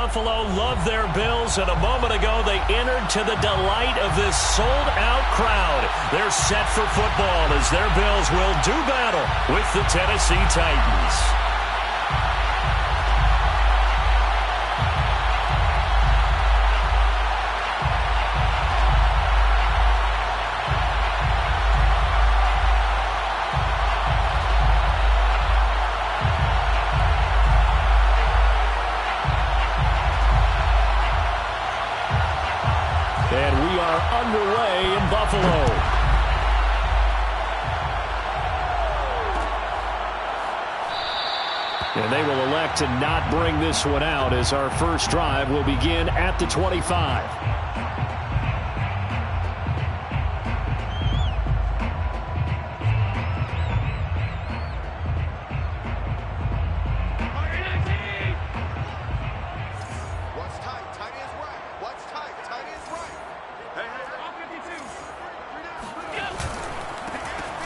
Buffalo love their Bills, and a moment ago they entered to the delight of this sold-out crowd. They're set for football as their Bills will do battle with the Tennessee Titans. And we are underway in Buffalo. And they will elect to not bring this one out as our first drive will begin at the 25.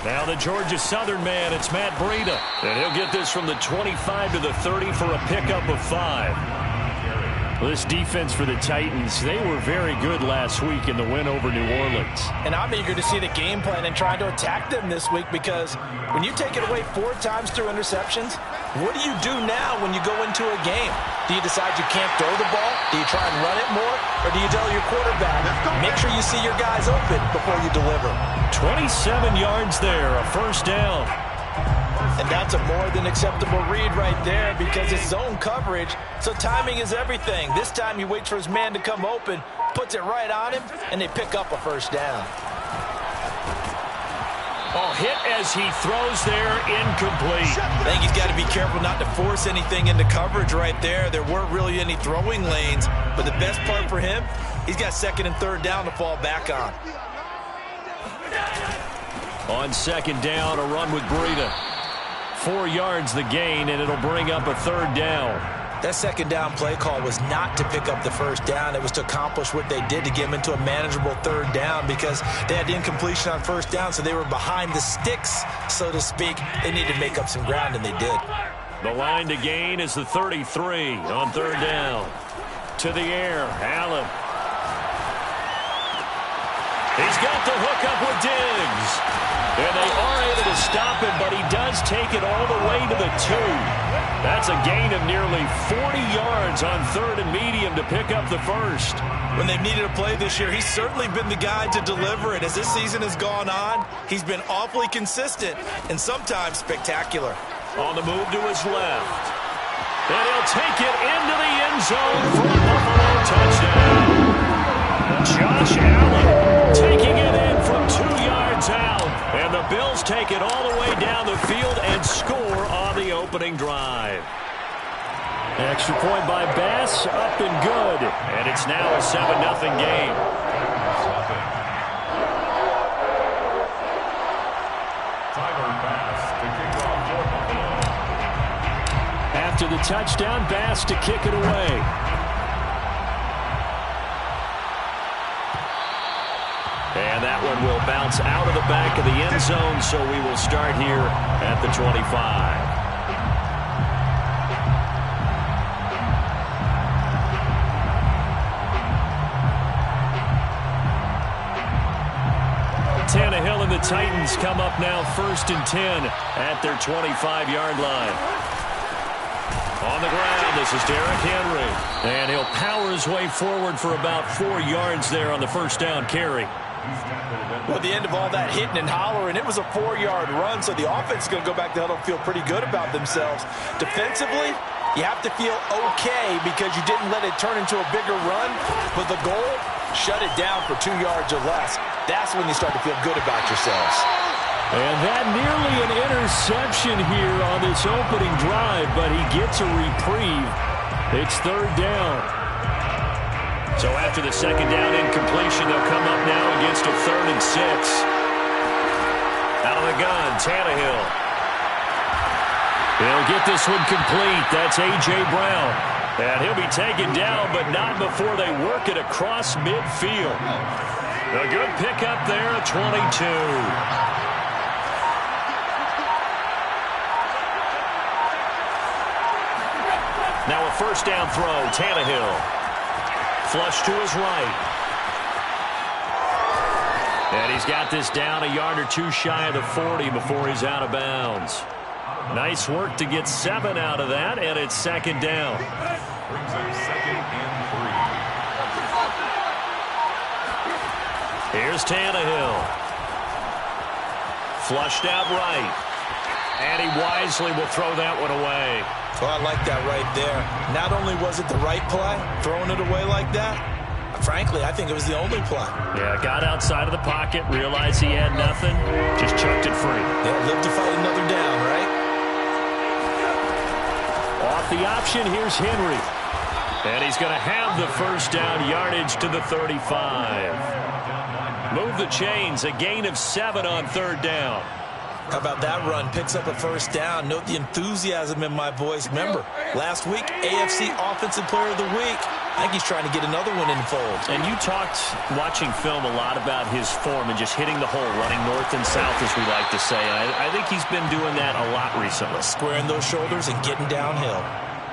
Now the Georgia Southern man, it's Matt Breida. And he'll get this from the 25 to the 30 for a pickup of 5. This defense for the Titans, they were very good last week in the win over New Orleans. And I'm eager to see the game plan and trying to attack them this week, because when you take it away 4 times through interceptions, what do you do now when you go into a game? Do you decide you can't throw the ball? Do you try and run it more? Or do you tell your quarterback, make sure you see your guys open before you deliver? 27 yards there, a first down. And that's a more than acceptable read right there, because it's zone coverage, so timing is everything. This time he waits for his man to come open, puts it right on him, and they pick up a first down. Oh, hit as he throws there, incomplete. I think he's got to be careful not to force anything into coverage right there. There weren't really any throwing lanes, but the best part for him, he's got 2nd and 3rd down to fall back on. On 2nd down, a run with Breida. 4 yards the gain, and it'll bring up a 3rd down. That 2nd down play call was not to pick up the first down. It was to accomplish what they did to get them into a manageable 3rd down, because they had incompletion on 1st down, so they were behind the sticks, so to speak. They needed to make up some ground, and they did. The line to gain is the 33 on 3rd down. To the air, Allen. He's got the hook up with Diggs. And they are able to stop him, but he does take it all the way to the 2. That's a gain of nearly 40 yards on 3rd and medium to pick up the first. When they've needed a play this year, he's certainly been the guy to deliver it. As this season has gone on, he's been awfully consistent and sometimes spectacular. On the move to his left. And he'll take it into the end zone for a Buffalo touchdown. Josh Allen taking it in from 2 yards out. And the Bills take it all the way down the field and score on the opening drive. Extra point by Bass, up and good. And it's now a 7-0 game. After the touchdown, Bass to kick it away. And that one will bounce out of the back of the end zone, so we will start here at the 25. 10 and the Titans come up now 1st and 10 at their 25-yard line. On the ground, this is Derrick Henry. And he'll power his way forward for about 4 yards there on the first down carry. Well, at the end of all that hitting and hollering, it was a 4-yard run, so the offense is going to go back to huddle and feel pretty good about themselves. Defensively, you have to feel okay because you didn't let it turn into a bigger run, but the goal, shut it down for 2 yards or less. That's when you start to feel good about yourselves. And that nearly an interception here on this opening drive, but he gets a reprieve. It's 3rd down. So after the 2nd down incompletion, they'll come up now against a 3rd and 6. Out of the gun, Tannehill. He'll get this one complete. That's A.J. Brown. And he'll be taken down, but not before they work it across midfield. A good pickup there, 22. Now a first down throw, Tannehill. Flush to his right. And he's got this down a yard or two shy of the 40 before he's out of bounds. Nice work to get 7 out of that, and it's second down. Brings up 2nd and 3. Here's Tannehill. Flushed out right. And he wisely will throw that one away. Oh, I like that right there. Not only was it the right play, throwing it away like that, frankly, I think it was the only play. Yeah, got outside of the pocket, realized he had nothing, just chucked it free. Yeah, live to fight another down, right? Off the option, here's Henry. And he's going to have the first down, yardage to the 35. Move the chains, a gain of 7 on third down. How about that run? Picks up a first down. Note the enthusiasm in my voice. Remember, last week, AFC Offensive Player of the Week. I think he's trying to get another one in the fold. And you talked, watching film, a lot about his form and just hitting the hole, running north and south, as we like to say. I think he's been doing that a lot recently. Squaring those shoulders and getting downhill.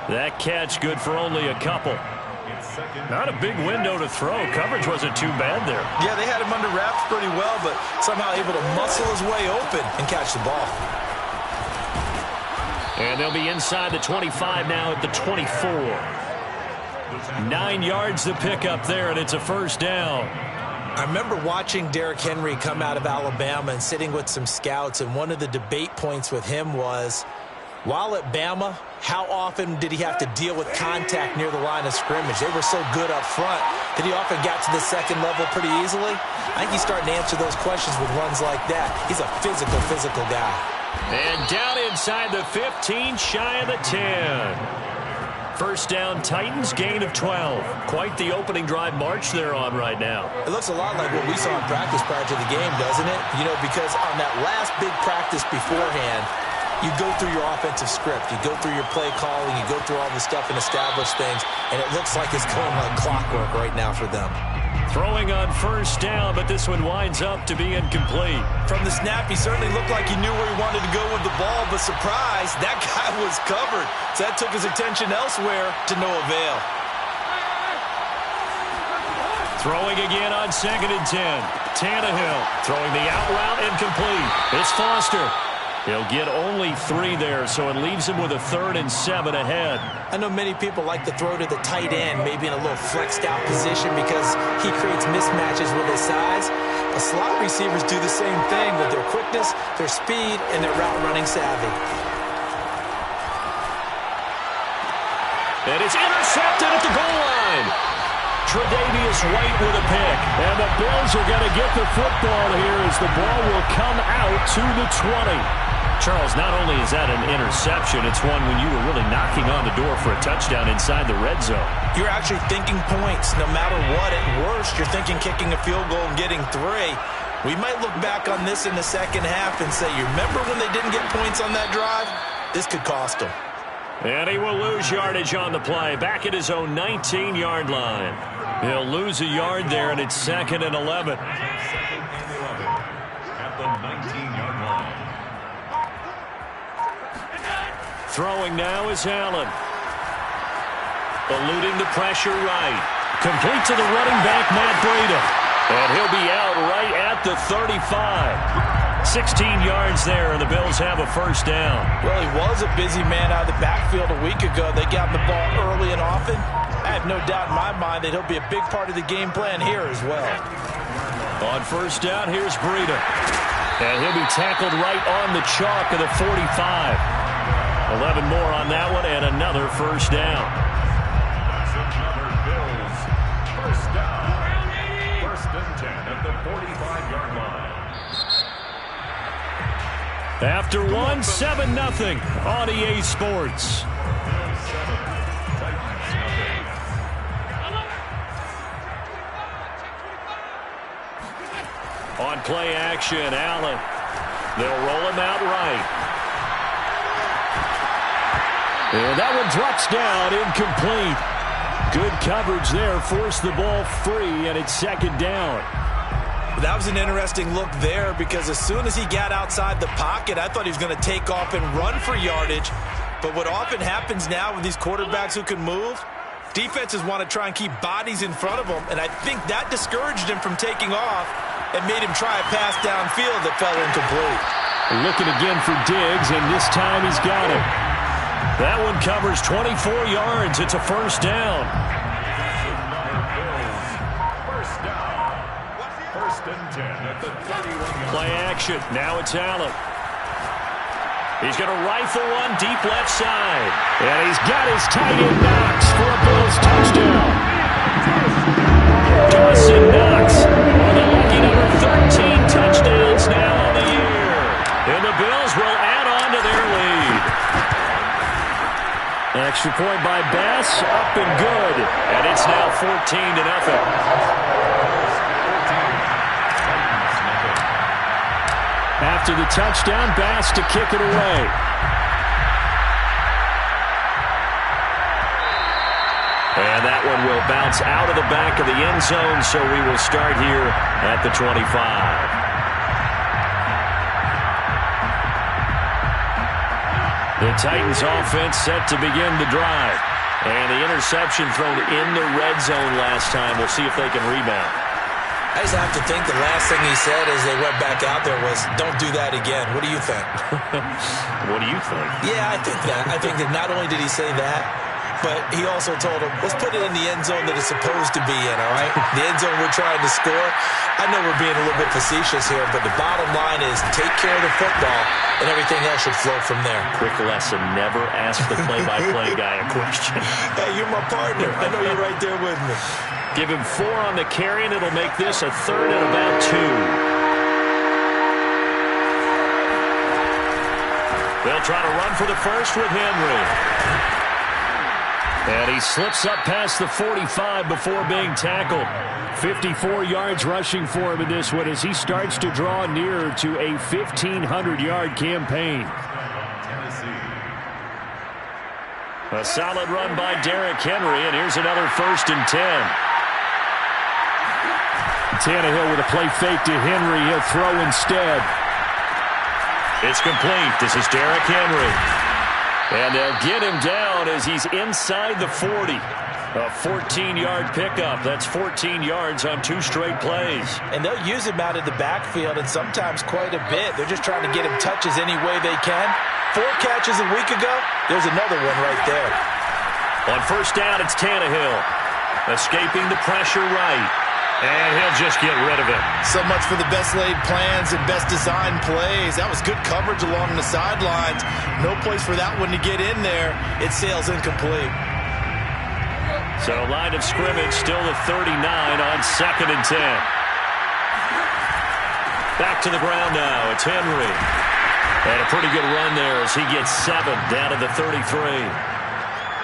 That catch good for only a couple. Not a big window to throw. Coverage wasn't too bad there. Yeah, they had him under wraps pretty well, but somehow able to muscle his way open and catch the ball. And they'll be inside the 25 now at the 24. 9 yards to pick up there, and it's a first down. I remember watching Derrick Henry come out of Alabama and sitting with some scouts, and one of the debate points with him was, while at Bama, how often did he have to deal with contact near the line of scrimmage? They were so good up front that he often got to the second level pretty easily. I think he's starting to answer those questions with runs like that. He's a physical guy. And down inside the 15, shy of the 10. First down, Titans, gain of 12. Quite the opening drive march they're on right now. It looks a lot like what we saw in practice prior to the game, doesn't it? You know, because on that last big practice beforehand, you go through your offensive script. You go through your play calling. You go through all the stuff and establish things. And it looks like it's going like clockwork right now for them. Throwing on first down, but this one winds up to be incomplete. From the snap, he certainly looked like he knew where he wanted to go with the ball, but surprise, that guy was covered. So that took his attention elsewhere to no avail. Throwing again on 2nd and 10. Tannehill throwing the out route incomplete. It's Foster. He'll get only 3 there, so it leaves him with a 3rd and 7 ahead. I know many people like to throw to the tight end, maybe in a little flexed out position because he creates mismatches with his size. But slot receivers do the same thing with their quickness, their speed, and their route running savvy. And it's intercepted at the goal line. Tre'Davious White with a pick. And the Bills are going to get the football here as the ball will come out to the 20. Charles, not only is that an interception, it's one when you were really knocking on the door for a touchdown inside the red zone. You're actually thinking points no matter what. At worst, you're thinking kicking a field goal and getting 3. We might look back on this in the second half and say, you remember when they didn't get points on that drive? This could cost them. And he will lose yardage on the play, back at his own 19-yard line. He'll lose a yard there, and it's 2nd and 11. At the 19-yard line. Throwing now is Allen. Eluding the pressure right. Complete to the running back, Matt Breida. And he'll be out right at the 35. 16 yards there, and the Bills have a first down. Well, he was a busy man out of the backfield a week ago. They got the ball early and often. I have no doubt in my mind that he'll be a big part of the game plan here as well. On first down, here's Breida. And he'll be tackled right on the chalk of the 45. 11 more on that one, and another first down. That's another Bills first down. 1st and 10 at the 45-yard line. After 1, 7-0 on EA Sports. On play action, Allen. They'll roll him out right. And that one drops down, incomplete. Good coverage there, forced the ball free, and it's 2nd down. That was an interesting look there because as soon as he got outside the pocket, I thought he was going to take off and run for yardage. But what often happens now with these quarterbacks who can move, defenses want to try and keep bodies in front of them, and I think that discouraged him from taking off and made him try a pass downfield that fell incomplete. Looking again for Diggs, and this time he's got it. That one covers 24 yards. It's a first down. First and 10 at the 31. Play action. Now it's Allen. He's going to rifle one deep left side. And he's got his tight end Knox for a Bills touchdown. Dawson Knox on the lucky number 13 touchdowns now on the year. And the Bills will add on to their lead. An extra point by Bass, up and good. And it's now 14-0. After the touchdown, Bass to kick it away. And that one will bounce out of the back of the end zone, so we will start here at the 25. The Titans offense set to begin the drive. And the interception thrown in the red zone last time. We'll see if they can rebound. I just have to think the last thing he said as they went back out there was, don't do that again. What do you think? What do you think? Yeah, I think that. I think that not only did he say that, but he also told him, let's put it in the end zone that it's supposed to be in, all right? The end zone we're trying to score. I know we're being a little bit facetious here, but the bottom line is take care of the football, and everything else should flow from there. Quick lesson, never ask the play-by-play guy a question. Hey, you're my partner. I know you're right there with me. Give him 4 on the carry, and it'll make this a third and about 2. They'll try to run for the first with Henry. And he slips up past the 45 before being tackled. 54 yards rushing for him in this one as he starts to draw nearer to a 1,500-yard campaign. A solid run by Derrick Henry, and here's another 1st and 10. Tannehill with a play fake to Henry. He'll throw instead. It's complete. This is Derrick Henry. And they'll get him down as he's inside the 40. A 14-yard pickup. That's 14 yards on 2 straight plays. And they'll use him out of the backfield, and sometimes quite a bit. They're just trying to get him touches any way they can. 4 catches a week ago. There's another one right there. On first down, it's Tannehill. Escaping the pressure right. And he'll just get rid of it. So much for the best laid plans and best designed plays. That was good coverage along the sidelines. No place for that one to get in there. It sails incomplete. So line of scrimmage still the 39 on 2nd and 10. Back to the ground now. It's Henry. And a pretty good run there as he gets 7 down to the 33.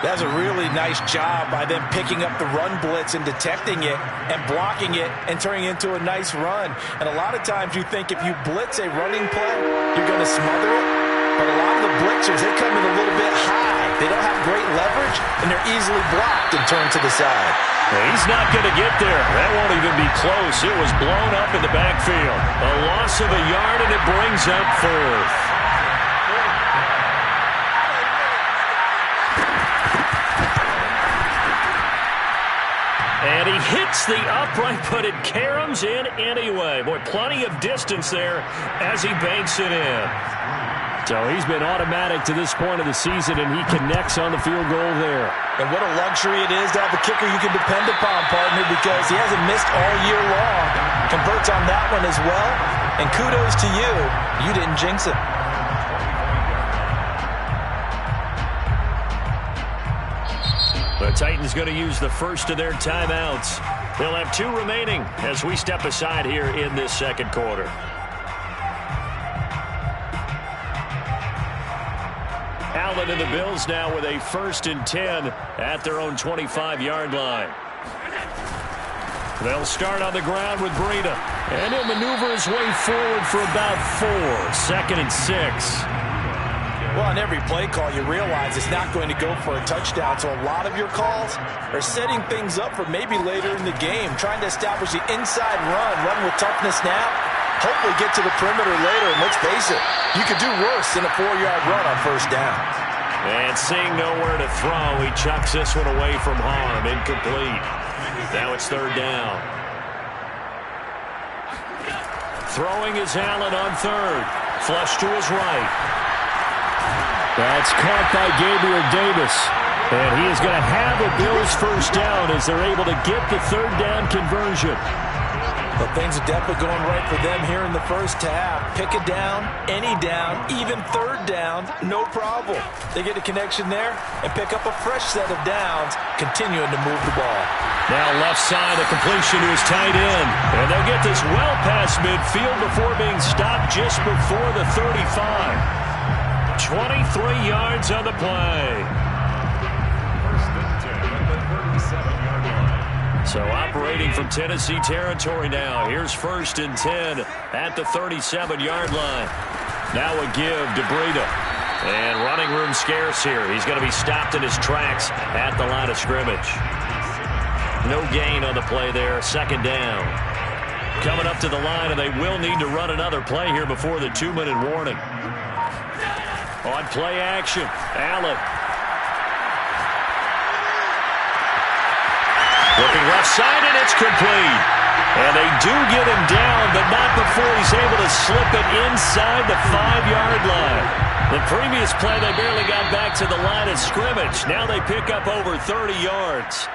That's a really nice job by them picking up the run blitz and detecting it and blocking it and turning it into a nice run. And a lot of times you think if you blitz a running play, you're going to smother it. But a lot of the blitzers, they come in a little bit high. They don't have great leverage, and they're easily blocked and turned to the side. He's not going to get there. That won't even be close. It was blown up in the backfield. A loss of a yard, and it brings up 4th. And he hits the upright, but it caroms in anyway. Boy, plenty of distance there as he banks it in. So he's been automatic to this point of the season, and he connects on the field goal there. And what a luxury it is to have a kicker you can depend upon, partner, because he hasn't missed all year long. Converts on that one as well. And kudos to you. You didn't jinx it. The Titans going to use the first of their timeouts. They'll have 2 remaining as we step aside here in this second quarter. Allen and the Bills now with a 1st and 10 at their own 25-yard line. They'll start on the ground with Breida. And he'll maneuver his way forward for about 4. 2nd and 6. Well, on every play call, you realize it's not going to go for a touchdown. So a lot of your calls are setting things up for maybe later in the game, trying to establish the inside run with toughness now, hopefully get to the perimeter later. And let's face it, you could do worse than a 4-yard run on first down. And seeing nowhere to throw, he chucks this one away from harm. Incomplete. Now it's third down. Throwing is Allen on third. Flush to his right. That's caught by Gabriel Davis. And he is going to have a Bills first down as they're able to get the third down conversion. Well, things are definitely going right for them here in the first half. Pick a down, any down, even third down, no problem. They get a connection there and pick up a fresh set of downs, continuing to move the ball. Now left side, a completion to his tight end. And they'll get this well past midfield before being stopped just before the 35. 23 yards on the play. First and 10 at the 37-yard line. So operating from Tennessee territory now. Here's first and 10 at the 37-yard line. Now a give to Breida. And running room scarce here. He's going to be stopped in his tracks at the line of scrimmage. No gain on the play there. Second down. Coming up to the line, and they will need to run another play here before the 2-minute warning. On play action, Allen. Looking left side, and it's complete. And they do get him down, but not before he's able to slip it inside the 5-yard line. The previous play, they barely got back to the line of scrimmage. Now they pick up over 30 yards.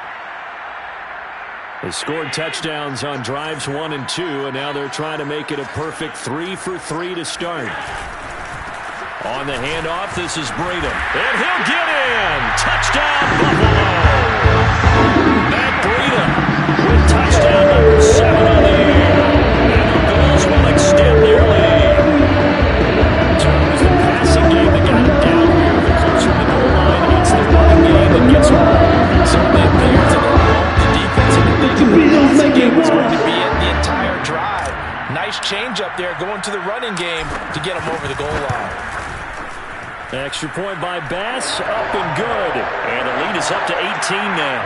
They scored touchdowns on drives 1 and 2, and now they're trying to make it a perfect 3 for 3 to start. On the handoff, this is Breida. And he'll get in! Touchdown, Buffalo! Matt Breida with touchdown number 7 on the year. And the Bills will extend their lead. So it was the passing game that got him down here. The closer to the goal line, it's the running game that gets him. So they appear to the defense and the passing game was going to be in the entire drive. Nice change up there going to the running game to get him over the goal line. Extra point by Bass, up and good. And the lead is up to 18 now.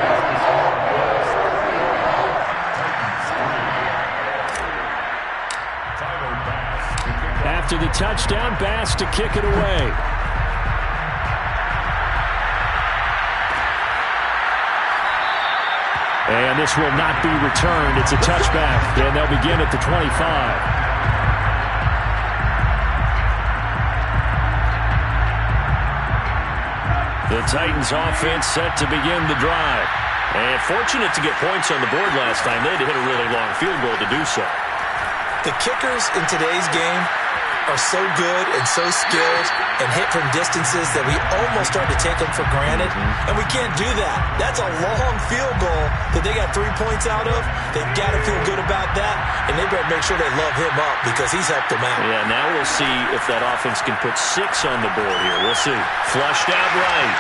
After the touchdown, Bass to kick it away. And this will not be returned. It's a touchback, and they'll begin at the 25. The Titans offense set to begin the drive. And fortunate to get points on the board last time. They had to hit a really long field goal to do so. The kickers in today's game are so good and so skilled and hit from distances that we almost start to take them for granted. And we can't do that. That's a long field goal that they got 3 points out of. They've got to feel good about that. And they better make sure they love him up because he's helped them out. Yeah, now we'll see if that offense can put 6 on the board here. We'll see. Flushed out right.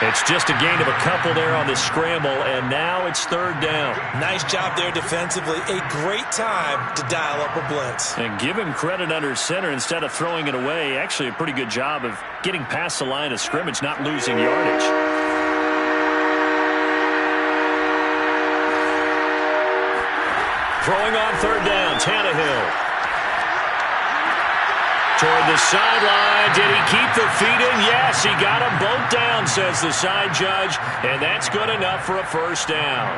It's just a gain of a couple there on the scramble, and now it's third down. Nice job there defensively. A great time to dial up a blitz. And give him credit under center instead of throwing it away. Actually a pretty good job of getting past the line of scrimmage, not losing yardage. Throwing on third down, Tannehill. Toward the sideline. Did he keep the feet in? Yes, he got them both down, says the side judge. And that's good enough for a first down.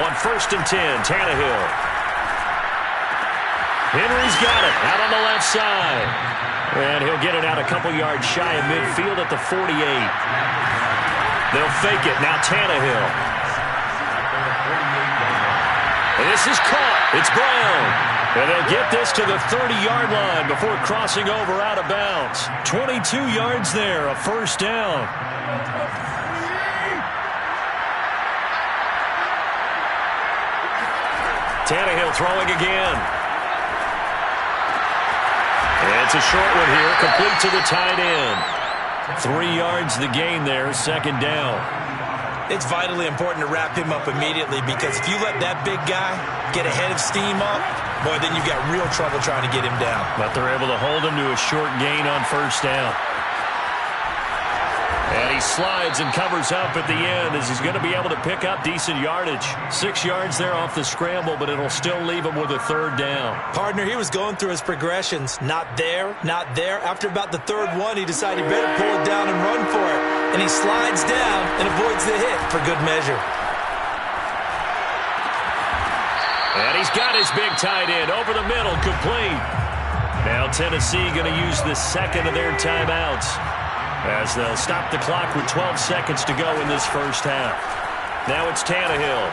On first and 10, Tannehill. Henry's got it out on the left side. And he'll get it out a couple yards shy of midfield at the 48. They'll fake it. Now Tannehill. And this is caught. It's Brown. And they'll get this to the 30-yard line before crossing over out of bounds. 22 yards there, a first down. Tannehill throwing again. And it's a short one here, complete to the tight end. 3 yards the gain there, second down. It's vitally important to wrap him up immediately because if you let that big guy get a head of steam up, boy, then you've got real trouble trying to get him down. But they're able to hold him to a short gain on first down. And he slides and covers up at the end as he's going to be able to pick up decent yardage. 6 yards there off the scramble, but it'll still leave him with a third down. Partner, he was going through his progressions. Not there, not there. After about the third one, he decided he better pull it down and run for it. And he slides down and avoids the hit for good measure. And he's got his big tight end over the middle, complete. Now Tennessee going to use the second of their timeouts as they'll stop the clock with 12 seconds to go in this first half. Now it's Tannehill.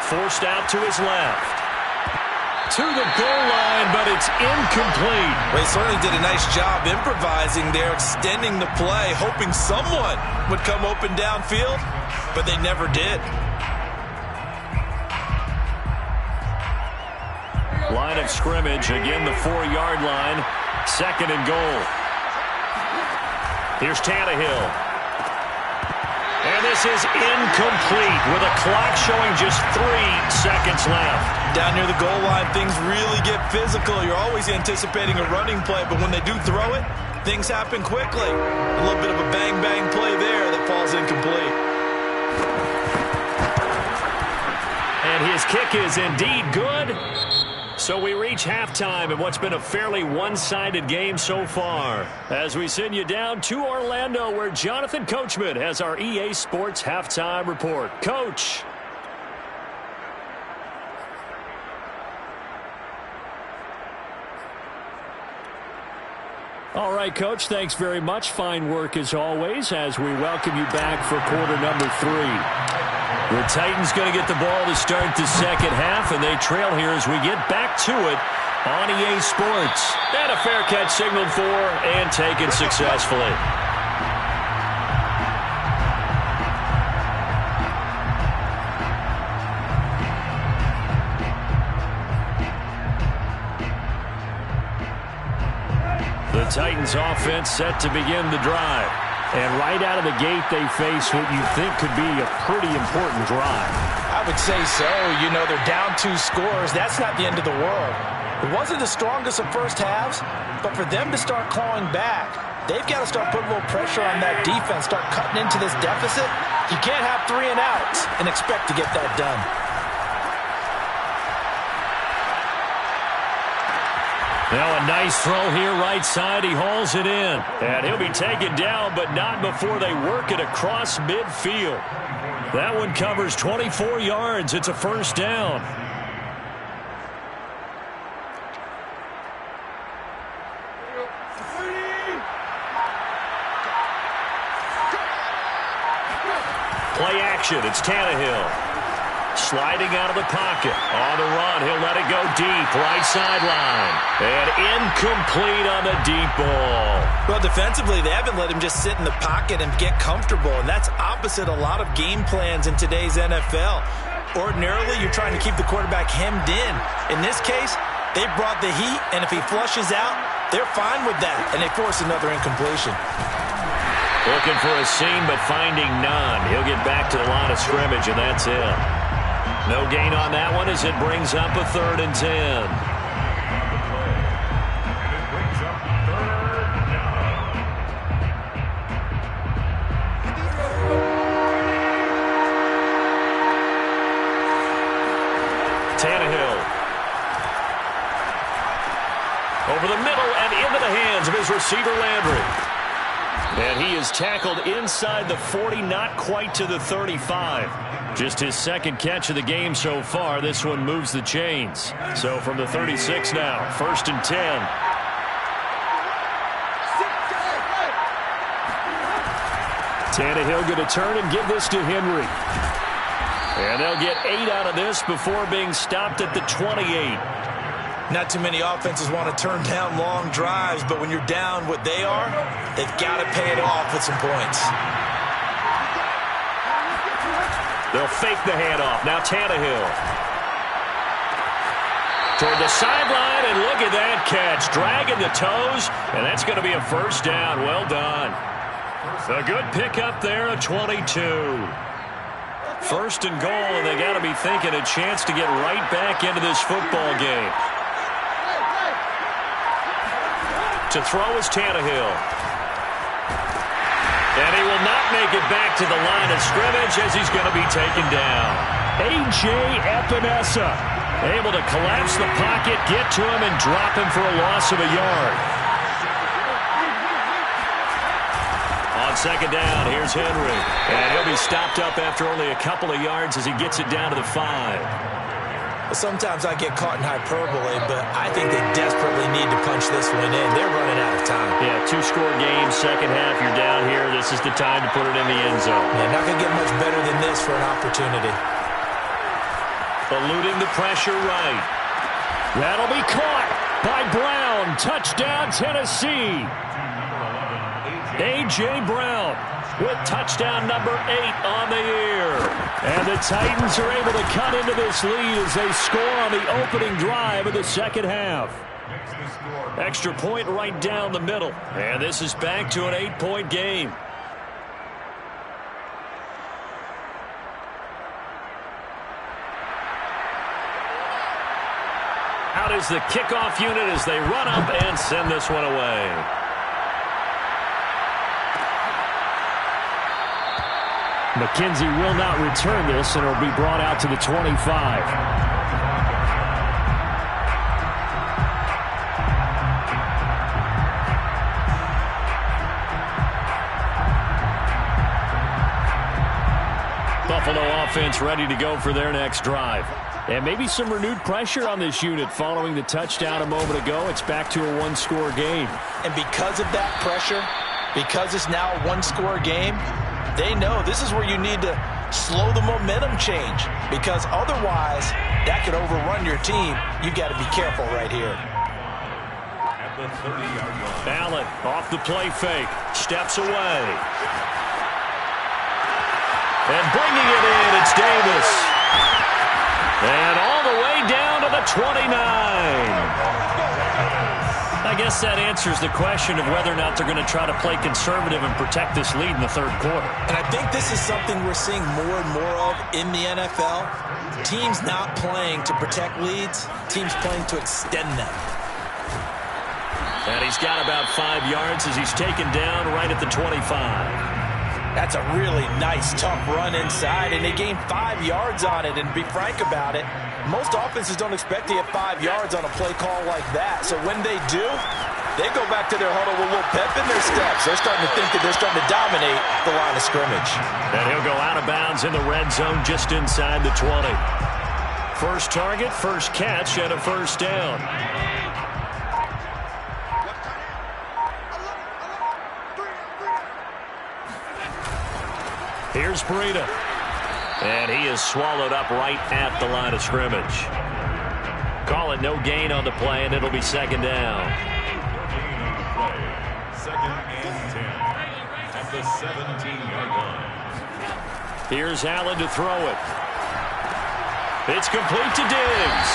Forced out to his left. To the goal line, but it's incomplete. Well, he certainly did a nice job improvising there, extending the play, hoping someone would come open downfield, but they never did. Line of scrimmage, again the 4-yard line. Second and goal. Here's Tannehill. And this is incomplete with a clock showing just 3 seconds left. Down near the goal line, things really get physical. You're always anticipating a running play, but when they do throw it, things happen quickly. A little bit of a bang-bang play there that falls incomplete. And his kick is indeed good. So we reach halftime in what's been a fairly one-sided game so far. As we send you down to Orlando, where Jonathan Coachman has our EA Sports Halftime Report. Coach. All right, Coach, thanks very much. Fine work as always as we welcome you back for quarter number 3. The Titans going to get the ball to start the second half, and they trail here as we get back to it on EA Sports. And a fair catch signaled for and taken successfully. The Titans offense set to begin the drive. And right out of the gate, they face what you think could be a pretty important drive. I would say so. You know, they're down 2 scores. That's not the end of the world. It wasn't the strongest of first halves, but for them to start clawing back, they've got to start putting a little pressure on that defense, start cutting into this deficit. You can't have 3 and outs and expect to get that done. Now a nice throw here right side. He hauls it in. And he'll be taken down, but not before they work it across midfield. That one covers 24 yards. It's a first down. Play action. It's Tannehill. Sliding out of the pocket. On the run, he'll let it go deep. Right sideline. And incomplete on the deep ball. Well, defensively, they haven't let him just sit in the pocket and get comfortable, and that's opposite a lot of game plans in today's NFL. Ordinarily, you're trying to keep the quarterback hemmed in. In this case, they brought the heat, and if he flushes out, they're fine with that, and they force another incompletion. Looking for a seam, but finding none. He'll get back to the line of scrimmage, and that's it. No gain on that one as it brings up a 3rd and 10. And it brings up 3rd down. Tannehill. Over the middle and into the hands of his receiver Landry. And he is tackled inside the 40, not quite to the 35. Just his second catch of the game so far. This one moves the chains. So from the 36 now, 1st and 10. Tannehill going to turn and give this to Henry. And they'll get 8 out of this before being stopped at the 28. Not too many offenses want to turn down long drives, but when you're down what they are, they've got to pay it off with some points. They'll fake the handoff. Now Tannehill. Toward the sideline, and look at that catch. Dragging the toes, and that's going to be a first down. Well done. A good pickup there, a 22. 1st and goal, and they got to be thinking a chance to get right back into this football game. To throw is Tannehill. And he will not make it back to the line of scrimmage as he's going to be taken down. A.J. Epinesa able to collapse the pocket, get to him, and drop him for a loss of a yard. On second down, here's Henry. And he'll be stopped up after only a couple of yards as he gets it down to the 5. Sometimes I get caught in hyperbole, but I think they desperately need to punch this one in. They're running out of time. Yeah, 2-score game, second half, you're down here. This is the time to put it in the end zone. Yeah, not going to get much better than this for an opportunity. Eluding the pressure right. That'll be caught by Brown. Touchdown, Tennessee. A.J. Brown with touchdown number 8 on the year. And the Titans are able to cut into this lead as they score on the opening drive of the second half. Extra point right down the middle. And this is back to an 8-point game. Out is the kickoff unit as they run up and send this one away. McKenzie will not return this, and it'll be brought out to the 25. Buffalo offense ready to go for their next drive. And maybe some renewed pressure on this unit following the touchdown a moment ago. It's back to a one-score game. And because of that pressure, because it's now a one-score game, they know this is where you need to slow the momentum change, because otherwise that could overrun your team. You got to be careful right here. At the 30-yard line. Allen off the play fake, steps away. And bringing it in, it's Davis. And all the way down to the 29. I guess that answers the question of whether or not they're going to try to play conservative and protect this lead in the third quarter. And I think this is something we're seeing more and more of in the NFL. Teams not playing to protect leads, teams playing to extend them. And he's got about 5 yards as he's taken down right at the 25. That's a really nice, tough run inside, and they gained 5 yards on it. And to be frank about it, most offenses don't expect to get 5 yards on a play call like that. So when they do, they go back to their huddle with a little pep in their steps. They're starting to think that they're starting to dominate the line of scrimmage. And he'll go out of bounds in the red zone just inside the 20. First target, first catch, and a first down. Here's Breida. And he is swallowed up right at the line of scrimmage. Call it no gain on the play, and it'll be second down. Second and 10 at the 17-yard line. Here's Allen to throw it. It's complete to Diggs.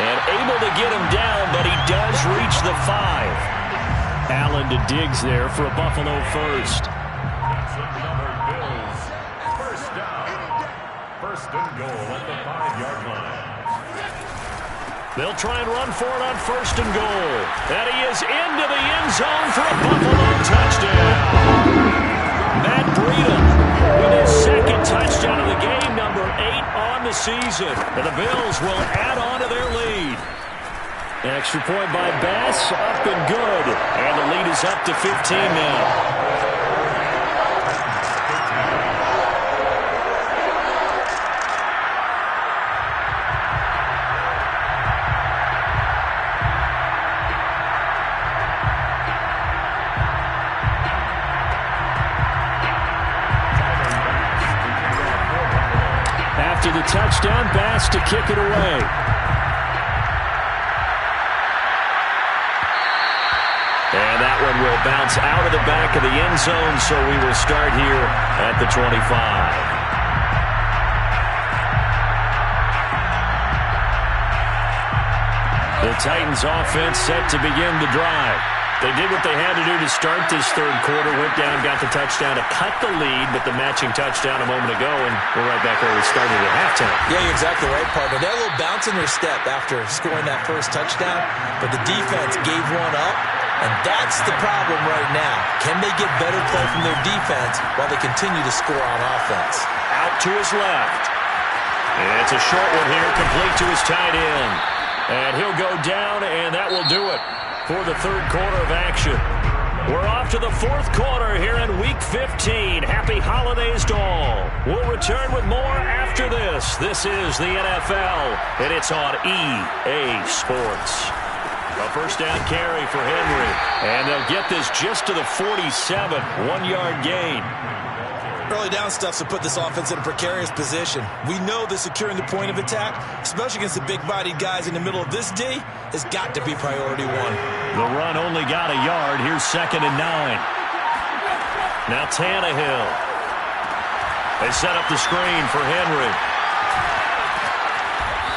And able to get him down, but he does reach the 5. Allen to Diggs there for a Buffalo first. First and goal at the 5-yard line. They'll try and run for it on first and goal. And he is into the end zone for a Buffalo touchdown. Matt Breida with his second touchdown of the game, number 8 on the season. And the Bills will add on to their lead. Extra point by Bass, up and good. And the lead is up to 15 now. After the touchdown, Bass to kick it away. And that one will bounce out of the back of the end zone, so we will start here at the 25. The Titans offense set to begin the drive. They did what they had to do to start this third quarter, went down, got the touchdown to cut the lead, but the matching touchdown a moment ago, and we're right back where we started at halftime. Yeah, you're exactly right, partner. They had a little bounce in their step after scoring that first touchdown, but the defense gave one up, And that's the problem right now. Can they get better play from their defense while they continue to score on offense? Out to his left. It's a short one here, complete to his tight end. And he'll go down, and that will do it for the third quarter of action. We're off to the fourth quarter here in Week 15. Happy holidays to all. We'll return with more after this. This is the NFL, and it's on EA Sports. A first down carry for Henry, and they'll get this just to the 47, 1-yard gain. Early down stuff to put this offense in a precarious position. We know that securing the point of attack, especially against the big-bodied guys in the middle of this D, has got to be priority one. The run only got a yard. Here's 2nd and 9. Now Tannehill. They set up the screen for Henry.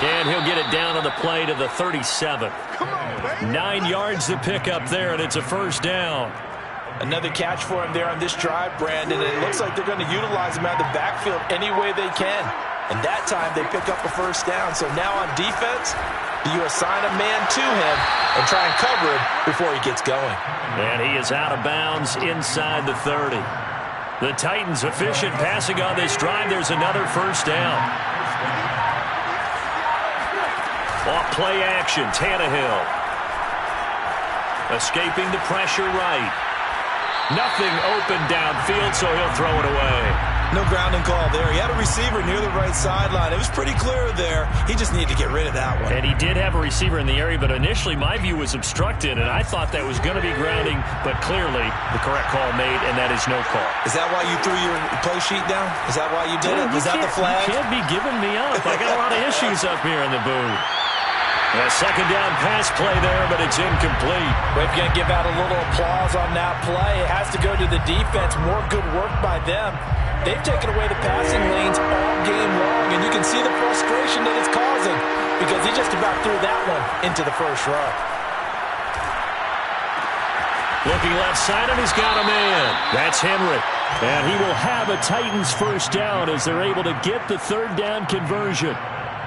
And he'll get it down on the play to the 37. 9 yards to pick up there, and it's a first down. Another catch for him there on this drive, Brandon, and it looks like they're going to utilize him out of the backfield any way they can. And that time they pick up a first down. So now on defense, you assign a man to him and try and cover him before he gets going. And he is out of bounds inside the 30. The Titans efficient passing on this drive. There's another first down. Off play action, Tannehill. Escaping the pressure right. Nothing open downfield, so he'll throw it away. No grounding call there. He had a receiver near the right sideline. It was pretty clear there. He just needed to get rid of that one. And he did have a receiver in the area, but initially my view was obstructed, and I thought that was going to be grounding, but clearly the correct call made, and that is no call. Is that why you threw your play sheet down? Is that why you did it? Was that the flag? You can't be giving me up. I got a lot of issues up here in the booth. A second down pass play there, but it's incomplete. We're going to give out a little applause on that play. It has to go to the defense. More good work by them. They've taken away the passing lanes all game long, and you can see the frustration that it's causing because he just about threw that one into the first row. Looking left side, and he's got a man. That's Henry. And he will have a Titans first down as they're able to get the third down conversion.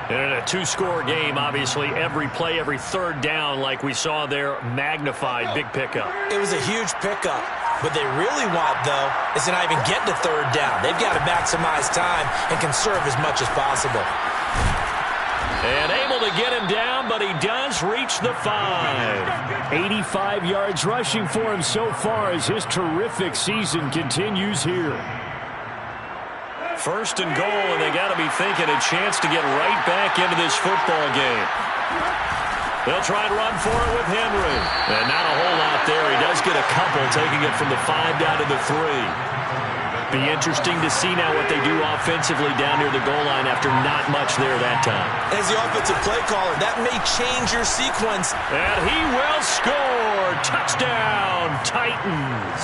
And in a two-score game, obviously, every play, every third down, like we saw there, magnified, big pickup. It was a huge pickup. What they really want, though, is to not even get to third down. They've got to maximize time and conserve as much as possible. And able to get him down, but he does reach the 5. 85 yards rushing for him so far as his terrific season continues here. First and goal, and they got to be thinking a chance to get right back into this football game. They'll try and run for it with Henry. And not a whole lot there. He does get a couple, taking it from the 5 down to the 3. Be interesting to see now what they do offensively down near the goal line after not much there that time. As the offensive play caller, that may change your sequence. And he will score. Touchdown, Titans.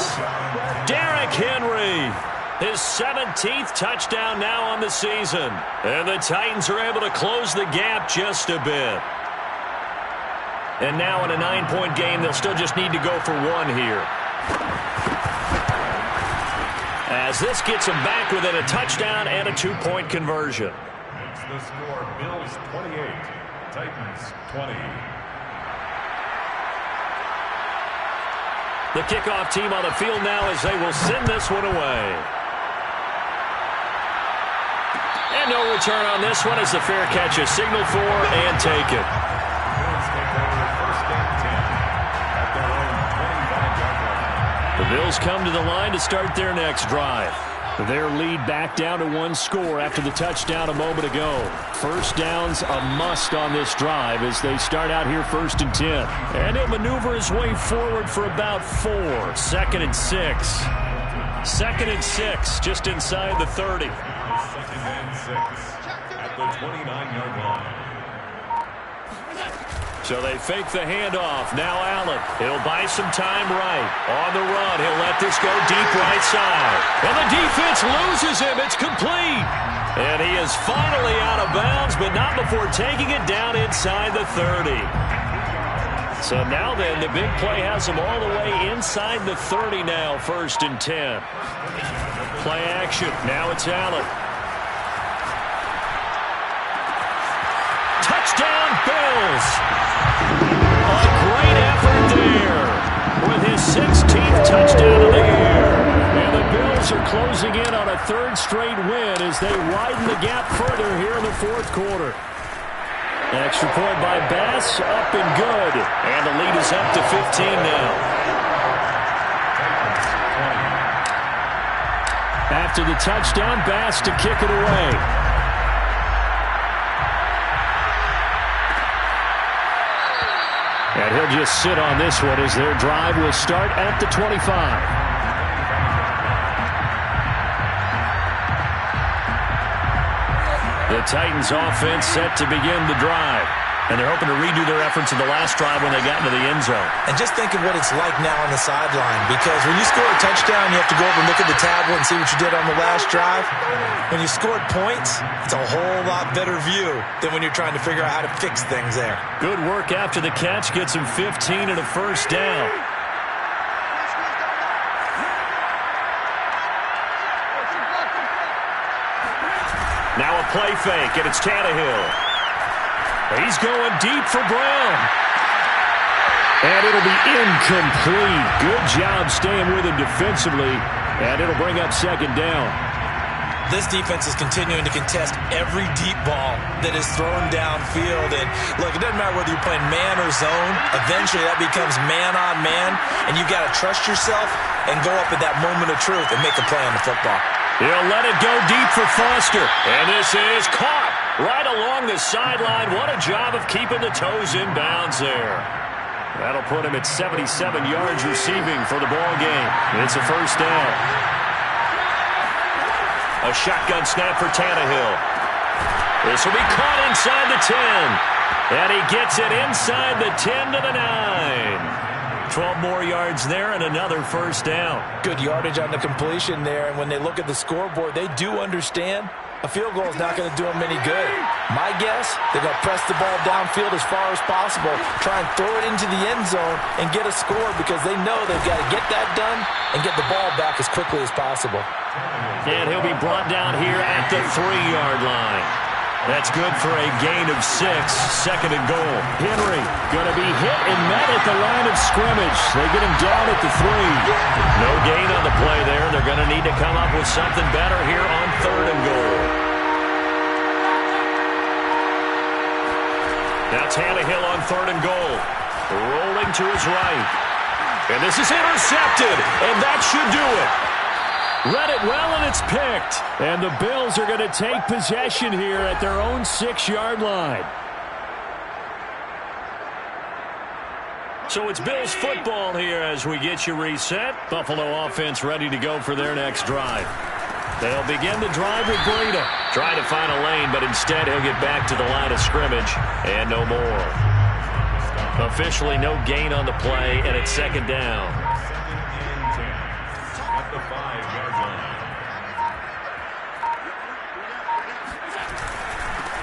Derrick Henry. His 17th touchdown now on the season. And the Titans are able to close the gap just a bit. And now in a 9-point game, they'll still just need to go for 1 here. As this gets them back within a touchdown and a 2-point conversion. It's the score, Bills 28, Titans 20. The kickoff team on the field now as they will send this one away. And no return on this one as the fair catch is signaled for and taken. Bills take over first and 10 at their own 25-yard line. The Bills come to the line to start their next drive. Their lead back down to 1 score after the touchdown a moment ago. First down's a must on this drive as they start out here 1st and 10. And he'll maneuver his way forward for about 4. 2nd and 6. 2nd and 6 just inside the 30. 2nd and 6 at the 29-yard line. So they fake the handoff. Now Allen. He'll buy some time right. On the run, he'll let this go deep right side. And the defense loses him. It's complete. And he is finally out of bounds, but not before taking it down inside the 30. So now then, the big play has him all the way inside the 30 now, 1st and 10. Play action. Now it's Allen. Touchdown, Bills. A great effort there. are closing in on a third straight win as they widen the gap further here in the fourth quarter. Extra point by Bass, up and good. And the lead is up to 15 now. After the touchdown, Bass to kick it away. And he'll just sit on this one as their drive will start at the 25. The Titans offense set to begin the drive. And they're hoping to redo their efforts in the last drive when they got into the end zone. And just think of what it's like now on the sideline. Because when you score a touchdown, you have to go over and look at the tablet and see what you did on the last drive. When you scored points, it's a whole lot better view than when you're trying to figure out how to fix things there. Good work after the catch. Gets him 15 and a first down. Now a play fake, and it's Tannehill. He's going deep for Brown. And it'll be incomplete. Good job staying with him defensively, and it'll bring up second down. This defense is continuing to contest every deep ball that is thrown downfield. And, look, it doesn't matter whether you're playing man or zone. Eventually that becomes man on man, and you've got to trust yourself and go up at that moment of truth and make a play on the football. He'll let it go deep for Foster. And this is caught right along the sideline. What a job of keeping the toes in bounds there. That'll put him at 77 yards receiving for the ball game. It's a first down. A shotgun snap for Tannehill. This will be caught inside the 10. And he gets it inside the 10 to the 9. 12 more yards there and another first down. Good yardage on the completion there. And when they look at the scoreboard, they do understand a field goal is not going to do them any good. My guess, they're going to press the ball downfield as far as possible, try and throw it into the end zone and get a score because they know they've got to get that done and get the ball back as quickly as possible. And he'll be brought down here at the 3-yard line. That's good for a gain of 6, second and goal. Henry going to be hit and met at the line of scrimmage. They get him down at the 3. No gain on the play there. They're going to need to come up with something better here on third and goal. Now Tannehill on third and goal. Rolling to his right. And this is intercepted, and that should do it. Read it well, and it's picked. And the Bills are going to take possession here at their own 6-yard line. So it's Bills football here as we get you reset. Buffalo offense ready to go for their next drive. They'll begin the drive with Breida. Trying to find a lane, but instead he'll get back to the line of scrimmage. And no more. Officially no gain on the play, and it's second down.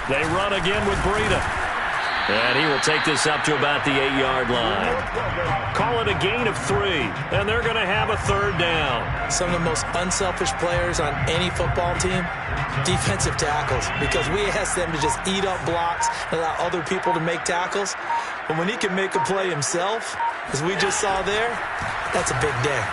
They run again with Breida. And he will take this up to about the 8-yard line. Call it a gain of 3, and they're going to have a third down. Some of the most unselfish players on any football team, defensive tackles, because we ask them to just eat up blocks and allow other people to make tackles. But when he can make a play himself, as we just saw there, that's a big day.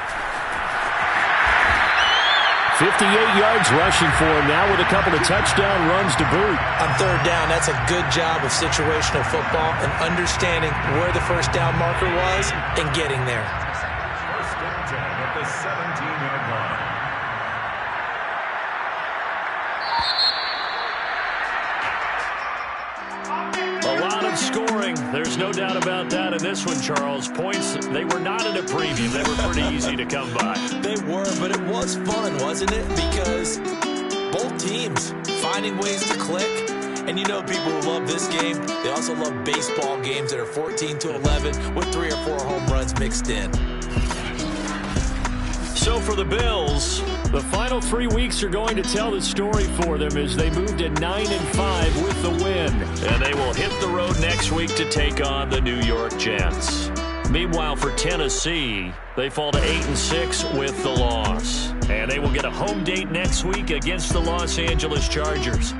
58 yards rushing for him now with a couple of touchdown runs to boot. On third down, that's a good job of situational football and understanding where the first down marker was and getting there. First and 10 at the 17-yard line. A lot of scoring. There's no doubt about that in this one, Charles. Points, they were not in a preview. They were pretty easy to come by. They were, but it was fun, wasn't it? Because both teams finding ways to click. And you know people who love this game, they also love baseball games that are 14-11 with 3 or 4 home runs mixed in. So for the Bills, the final 3 weeks are going to tell the story for them as they move to 9-5 with the win. And they will hit the road next week to take on the New York Jets. Meanwhile, for Tennessee, they fall to 8-6 with the loss. And they will get a home date next week against the Los Angeles Chargers.